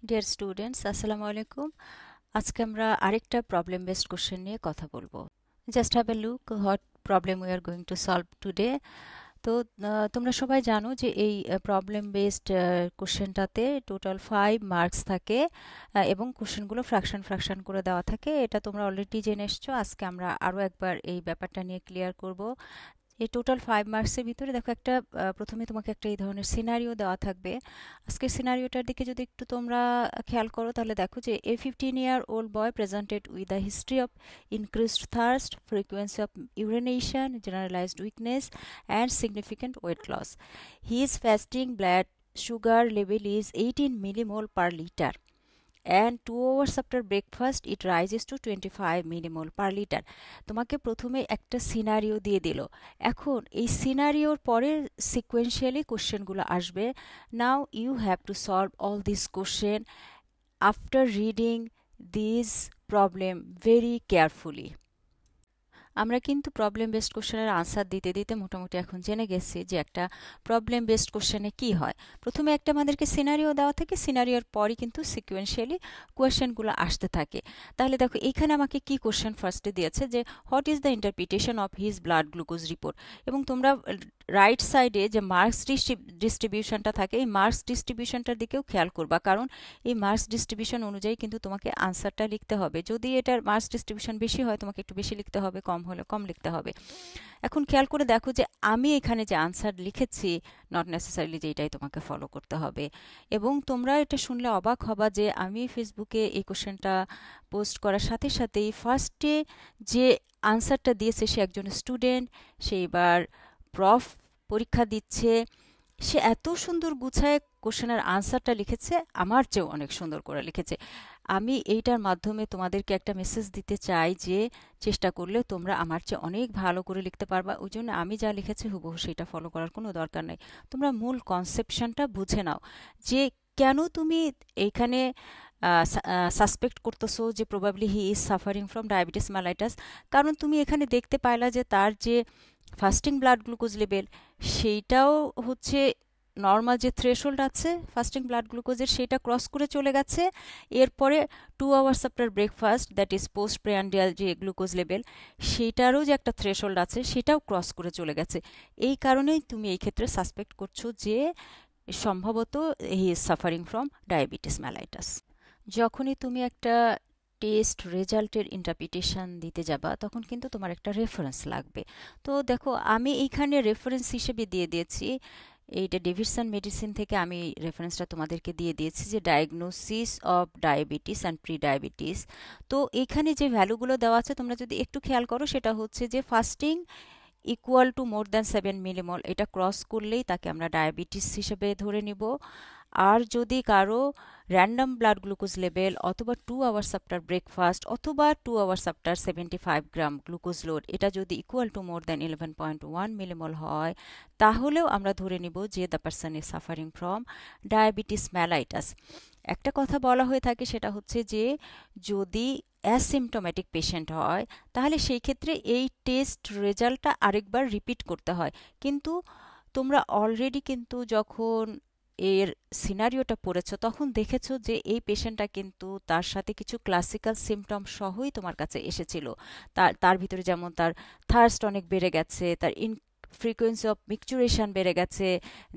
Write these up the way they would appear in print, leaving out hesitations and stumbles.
Dear students, আসসালামু আলাইকুম। আজকে আমরা আরেকটা প্রবলেম বেসড কোশ্চেন নিয়ে কথা বলবো। Just have a look what problem we are going to solve today. তো তোমরা সবাই জানো যে এই প্রবলেম বেসড কোশ্চেনটাতে টোটাল 5 মার্কস থাকে, এবং কোশ্চেনগুলো ফ্র্যাকশন ফ্র্যাকশন করে দেওয়া থাকে। এটা তোমরা অলরেডি জেনে এসছো। আজকে আমরা আরও একবার এই ব্যাপারটা নিয়ে ক্লিয়ার করব। এই টোটাল 5 মার্কসের ভিতরে দেখো একটা প্রথমে তোমাকে একটা এই ধরনের সিনারিও দেওয়া থাকবে। আজকের সিনারিওটার দিকে যদি একটু তোমরা খেয়াল করো, তাহলে দেখো যে a 15-year-old boy presented with the history of increased thirst, frequency of urination, generalised weakness and significant weight loss. His fasting blood sugar level is 18 millimole per liter, and 2 hours after breakfast it rises to 25 millimole per liter. তোমাকে প্রথমে একটা scenario দিয়ে দিল। এখন এই সিনারিওর পরে sequentially কোশ্চেনগুলো আসবে। Now you have to solve all this question after reading this problem very carefully. আমরা কিন্তু প্রবলেম বেসড কোশ্চেনের আনসার দিতে দিতে মোটামুটি এখন জেনে গেছি যে একটা প্রবলেম বেসড কোশ্চেনে কি হয়। প্রথমে একটা আমাদেরকে সিনারিও দেওয়া থাকে, সিনারিওর পরই কিন্তু সিকোয়েন্সিয়ালি কোয়েশ্চেনগুলো আসতে থাকে। তাহলে দেখো এইখানে আমাকে কি কোশ্চেন ফার্স্টে দিয়েছে যে what is the interpretation of his blood glucose report. এবং তোমরা রাইট সাইডে যে মার্কস ডিস্ট্রিবিউশনটা থাকে, এই মার্কস ডিস্ট্রিবিউশনটার দিকেও খেয়াল করবা, কারণ এই মার্কস ডিস্ট্রিবিউশন অনুযায়ী কিন্তু তোমাকে আনসারটা লিখতে হবে। যদি এটার মার্কস ডিস্ট্রিবিউশন বেশি হয় তোমাকে একটু বেশি লিখতে হবে, কম হলে কম লিখতে হবে। এখন খেয়াল করে দেখো যে আমি এখানে যে আনসার লিখেছি নট নেসেসারিলি যে এটাই তোমাকে ফলো করতে হবে। এবং তোমরা এটা শুনলে অবাক হবা যে আমি ফেসবুকে এই কোশ্চেনটা পোস্ট করার সাথে সাথেই ফার্স্টে যে আনসারটা দিয়েছে সে একজন স্টুডেন্ট, সে এবার প্রফ পরীক্ষা দিচ্ছে। সে এত সুন্দর গুছায় কোশ্চেনের আনসারটা লিখেছে, আমার চেয়েও অনেক সুন্দর করে লিখেছে। আমি এইটার মাধ্যমে তোমাদেরকে একটা মেসেজ দিতে চাই যে চেষ্টা করলে তোমরা আমার চেয়ে অনেক ভালো করে লিখতে পারবা। ওই জন্য আমি যা লিখেছি হুবহু সেটা ফলো করার কোনো দরকার নেই। তোমরা মূল কনসেপশনটা বুঝে নাও যে কেন তুমি এইখানে সাসপেক্ট করতেছো যে probably he is suffering from diabetes mellitus. কারণ তুমি এখানে দেখতে পাইলা যে তার যে ফাস্টিং ব্লাড গ্লুকোজ লেভেল সেইটাও হচ্ছে নর্মাল যে থ্রেশহোল্ড আছে ফাস্টিং ব্লাড গ্লুকোজের সেটা ক্রস করে চলে গেছে। এরপরে 2 hours after breakfast that is post prandial যে গ্লুকোজ লেভেল সেইটারও যে একটা থ্রেশহোল্ড আছে সেটাও ক্রস করে চলে গেছে। এই কারণেই তুমি এই ক্ষেত্রে সাসপেক্ট করছো যে সম্ভবত he is suffering from diabetes mellitus. যখনই তুমি একটা টেস্ট রেজাল্টের ইন্টারপ্রিটেশন দিতে যাবা তখন কিন্তু তোমার একটা রেফারেন্স লাগবে। তো দেখো আমি এইখানে রেফারেন্স হিসেবে দিয়ে দিয়েছি, এইটা ডেভিডসন মেডিসিন থেকে আমি রেফারেন্সটা তোমাদেরকে দিয়ে দিয়েছি যে diagnosis of diabetes and pre diabetes. তো এখানে যে ভ্যালুগুলো দেওয়া আছে তোমরা যদি একটু খেয়াল করো, সেটা হচ্ছে যে fasting equal to more than 7 millimole, এটা ক্রস করলেই তাকে আমরা ডায়াবেটিস হিসেবে ধরে নিব। আর যদি কারো র্যান্ডম ব্লাড গ্লুকোজ লেভেল অথবা 2 আওয়ার্স আফটার ব্রেকফাস্ট অথবা 2 আওয়ার্স আফটার 75 গ্রাম গ্লুকোজ লোড এটা যদি equal to more than 11.1 millimole হয়, তাহলেও আমরা ধরে নিব যে the person is suffering from diabetes mellitus. একটা কথা বলা হয়ে থাকে, সেটা হচ্ছে যে যদি অ্যাসিমটোম্যাটিক পেশেন্ট হয় তাহলে সেই ক্ষেত্রে এই টেস্ট রেজাল্টটা আরেকবার রিপিট করতে হয়। কিন্তু তোমরা অলরেডি কিন্তু যখন এর সিনারিওটা পড়েছো তখন দেখেছো যে এই পেশেন্টটা কিন্তু তার সাথে কিছু ক্লাসিক্যাল সিমটম সহই তোমার কাছে এসেছিল। তার তার ভিতরে যেমন তার থার্স্ট অনেক বেড়ে গেছে, তার ফ্রিকোয়েন্সি অফ মিকচুরেশন বেড়ে গেছে,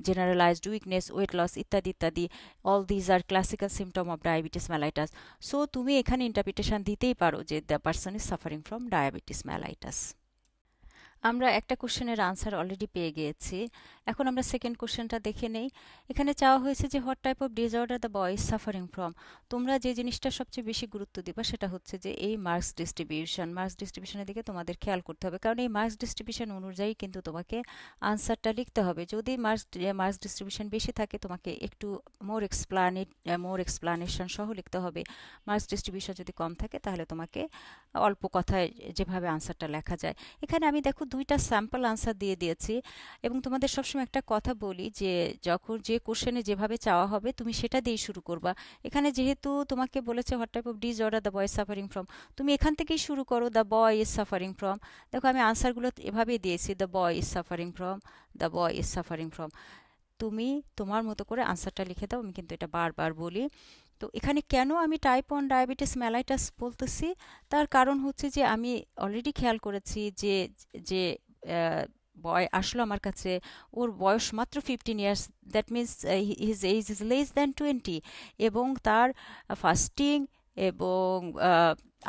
জেনারেলাইজড উইকনেস, ওয়েট লস ইত্যাদি ইত্যাদি। All these are classical symptom of diabetes mellitus. So তুমি এখানে ইন্টারপ্রিটেশন দিতেই পারো যে the person is suffering from diabetes mellitus. আমরা একটা কোশ্চেনের আনসার অলরেডি পেয়ে গিয়েছি। এখন আমরা সেকেন্ড কোশ্চেনটা দেখে নেই। এখানে চাওয়া হয়েছে যে what type of disorder the boy is suffering from. তোমরা যে জিনিসটা সবচেয়ে বেশি গুরুত্ব দিবা সেটা হচ্ছে যে এই মার্কস ডিস্ট্রিবিউশন। মার্কস ডিস্ট্রিবিউশনের দিকে তোমাদের খেয়াল করতে হবে, কারণ এই মার্কস ডিস্ট্রিবিউশন অনুযায়ী কিন্তু তোমাকে আনসারটা লিখতে হবে। যদি মার্কস ডিস্ট্রিবিউশন বেশি থাকে তোমাকে একটু মোর এক্সপ্লানেশন সহ লিখতে হবে। মার্কস ডিস্ট্রিবিউশন যদি কম থাকে তাহলে তোমাকে অল্প কথায় যেভাবে আনসারটা লেখা যায়। এখানে আমি দেখো দুইটা স্যাম্পল আনসার দিয়ে দিয়েছি। এবং তোমাদের সবসময় একটা কথা বলি যে যখন যে কোশ্চেনে যেভাবে চাওয়া হবে তুমি সেটা দিয়েই শুরু করবা। এখানে যেহেতু তোমাকে বলেছে what type of disorder the boy is suffering from, তুমি এখান থেকেই শুরু করো the boy is suffering from. দেখো আমি আনসারগুলো এভাবেই দিয়েছি, the boy is suffering from, the boy is suffering from. তুমি তোমার মতো করে আনসারটা লিখে দাও। আমি কিন্তু এটা বারবার বলি। তো এখানে কেন আমি টাইপ 1 ডায়াবেটিস মেলাইটাস বলতেছি, তার কারণ হচ্ছে যে আমি অলরেডি খেয়াল করেছি যে যে বয় আসলো আমার কাছে, ওর বয়স মাত্র 15 years, that means his age is less than 20, এবং তার ফাস্টিং এবং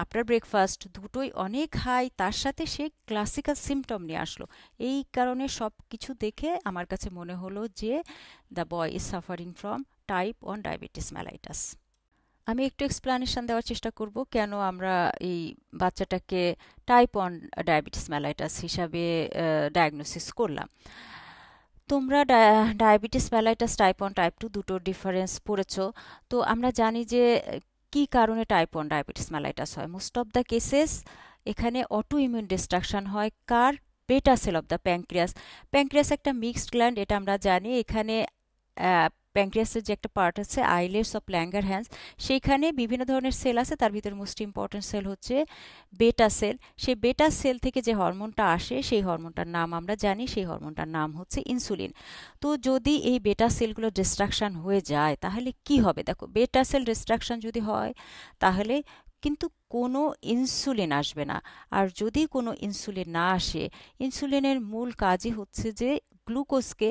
আফটার ব্রেকফাস্ট দুটোই অনেক হাই, তার সাথে সে ক্লাসিক্যাল সিমটম নিয়ে আসলো। এই কারণে সব কিছু দেখে আমার কাছে মনে হলো যে the boy is suffering from type 1 diabetes mellitus. আমি একটু এক্সপ্লানেশন দেওয়ার চেষ্টা করব কেন আমরা এই বাচ্চাটাকে টাইপ 1 ডায়াবেটিস মেলাইটাস হিসাবে ডায়াগনোসিস করলাম। তোমরা ডায়াবেটিস মেলাইটাস টাইপ 1 টাইপ 2 দুটোর ডিফারেন্স পড়েছো। তো আমরা জানি যে কি কারণে টাইপ 1 ডায়াবেটিস মেলাইটাস হয়। মোস্ট অফ দ্য কেসেস এখানে অটো ইমিউন ডিস্ট্রাকশন হয় কার, beta cell of the pancreas. Pancreas একটা মিক্সড গ্ল্যান্ড, এটা আমরা জানি। এখানে প্যাঙ্ক্রিয়াসের যে একটা পার্ট আছে আইলেটস অফ ল্যাঙ্গারহ্যান্স, সেইখানে বিভিন্ন ধরনের সেল আছে, তার ভিতরে মোস্ট ইম্পর্টেন্ট সেল হচ্ছে বেটা সেল। সেই বেটা সেল থেকে যে হরমোনটা আসে সেই হরমোনটার নাম আমরা জানি, সেই হরমোনটার নাম হচ্ছে ইনসুলিন। তো যদি এই বেটা সেলগুলো ডিস্ট্রাকশন হয়ে যায় তাহলে কি হবে? দেখো, বেটা সেল ডিস্ট্রাকশন যদি হয় তাহলে কিন্তু কোনো ইনসুলিন আসবে না। আর যদি কোনো ইনসুলিন না আসে, ইনসুলিনের মূল কাজই হচ্ছে যে গ্লুকোজকে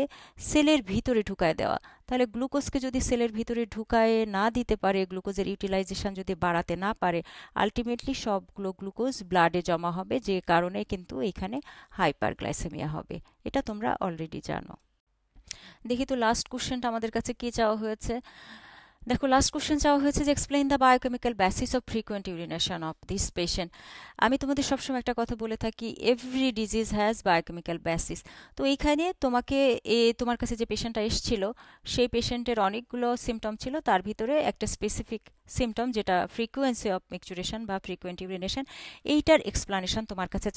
সেলের ভিতরে ঢুকায় দেওয়া। তাহলে গ্লুকোজকে যদি সেলের ভিতরে ঢুকায় না দিতে পারে, গ্লুকোজের ইউটিলাইজেশন যদি বাড়াতে না পারে, আলটিমেটলি সবগুলো গ্লুকোজ ব্লাডে জমা হবে, যে কারণে কিন্তু এখানে হাইপারগ্লাইসেমিয়া হবে। এটা তোমরা অলরেডি জানো। দেখি তো লাস্ট কোশ্চেনটা আমাদের কাছে কি চাওয়া হয়েছে। দেখো, লাস্ট কোশ্চেন চাওয়া হয়েছে যে explain the biochemical basis of frequent urination of this patient. আমি তোমাদের সবসময় একটা কথা বলে থাকি, every disease has biochemical basis. তো এইখানে তোমাকে তোমার কাছে যে পেশেন্টটা এসেছিল, সেই পেশেন্টের অনেকগুলো সিমটম ছিল, তার ভিতরে একটা স্পেসিফিক সিমটম যেটা ফ্রিকোয়েন্সি অফ মিক্সচুরেশন বা ফ্রিকোয়েন্ট ইউরিনেশন, এইটার এক্সপ্লানেশন তোমার কাছে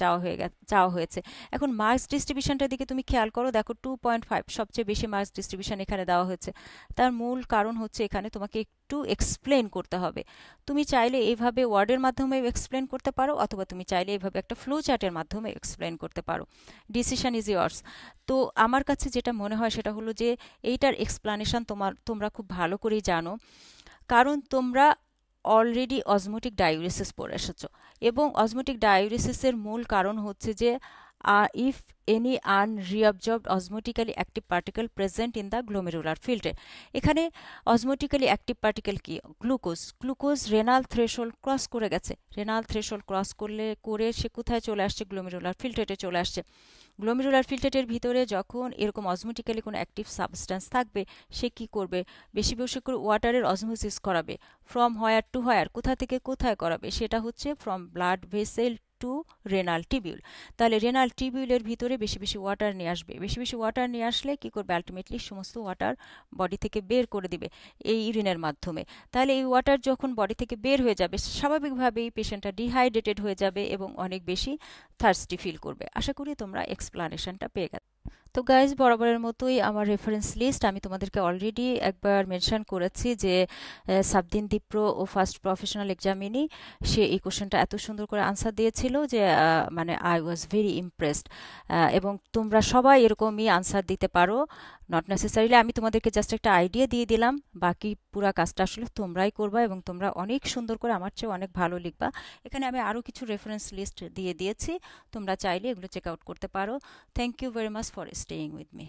চাওয়া হয়েছে। এখন মার্কস ডিস্ট্রিবিউশনটার দিকে তুমি খেয়াল করো, দেখো 2.5 সবচেয়ে বেশি মার্কস ডিস্ট্রিবিউশন এখানে দেওয়া হয়েছে। তার মূল কারণ হচ্ছে এখানে তোমাকে একটু এক্সপ্লেন করতে হবে। তুমি চাইলে এইভাবে ওয়ার্ডের মাধ্যমে এক্সপ্লেন করতে পারো, অথবা তুমি চাইলে এইভাবে একটা ফ্লো চার্টের মাধ্যমে এক্সপ্লেন করতে পারো। Decision is years. তো আমার কাছে যেটা মনে হয় সেটা হলো যে এইটার এক্সপ্লানেশন তোমরা খুব ভালো করেই জানো, কারণ তোমরা অলরেডি অসমোটিক ডায়ুরেসিস পড়ে এসেছো, এবং অসমোটিক ডায়ুরেসিসের মূল কারণ হচ্ছে যে if any unreabsorbed osmotically active particle present in the glomerular filter। এখানে osmotically active particle কি? গ্লুকোজ রেনাল থ্রেশহোল্ড ক্রস করে গেছে। রেনাল থ্রেশহোল্ড ক্রস করে সে কোথায় চলে আসছে? গ্লোমেরুলার ফিল্ট্রেটে চলে আসছে। গ্লোমেরুলার ফিল্ট্রেটের ভিতরে যখন এরকম অসমোটিক্যালি কোনো অ্যাক্টিভ সাবস্টেন্স থাকবে, সে কি করবে? বেশি বেশি করে ওয়াটারের অসমোসিস করাবে। ফ্রম হোয়ার টু হোয়ার, কোথা থেকে কোথায় করাবে? সেটা হচ্ছে from blood vessel to renal tubule. তাহলে রেনাল টিবিউলের ভিতরে বেশি বেশি ওয়াটার নিয়ে আসবে। বেশি বেশি ওয়াটার নিয়ে আসলে কি করবে? আলটিমেটলি সমস্ত ওয়াটার বডি থেকে বের করে দিবে এই ইউরিনের মাধ্যমে। তাহলে এই ওয়াটার যখন বডি থেকে বের হয়ে যাবে, স্বাভাবিকভাবেই পেশেন্টটা ডিহাইড্রেটেড হয়ে যাবে এবং অনেক বেশি থার্স্টি ফিল করবে। আশা করি তোমরা এক্সপ্লানেশনটা পেয়ে গেছো। তো গাইজ, বরাবরের মতোই আমার রেফারেন্স লিস্ট আমি তোমাদেরকে অলরেডি একবার মেনশন করেছি যে সাবদিন দীপ্র ও ফার্স্ট প্রফেশনাল এক্সামিনি সে এই কোশ্চেনটা এত সুন্দর করে আনসার দিয়েছিল যে মানে আই ওয়াজ ভেরি ইমপ্রেসড। এবং তোমরা সবাই এরকমই আনসার দিতে পারো, নট নেসেসারিলি আমি তোমাদেরকে জাস্ট একটা আইডিয়া দিয়ে দিলাম, বাকি পুরা কাজটা আসলে তোমরাই করবা, এবং তোমরা অনেক সুন্দর করে, আমার চেয়ে অনেক ভালো লিখবা। এখানে আমি আরও কিছু রেফারেন্স লিস্ট দিয়ে দিয়েছি, তোমরা চাইলে এগুলো চেক আউট করতে পারো। Thank you very much for staying with me.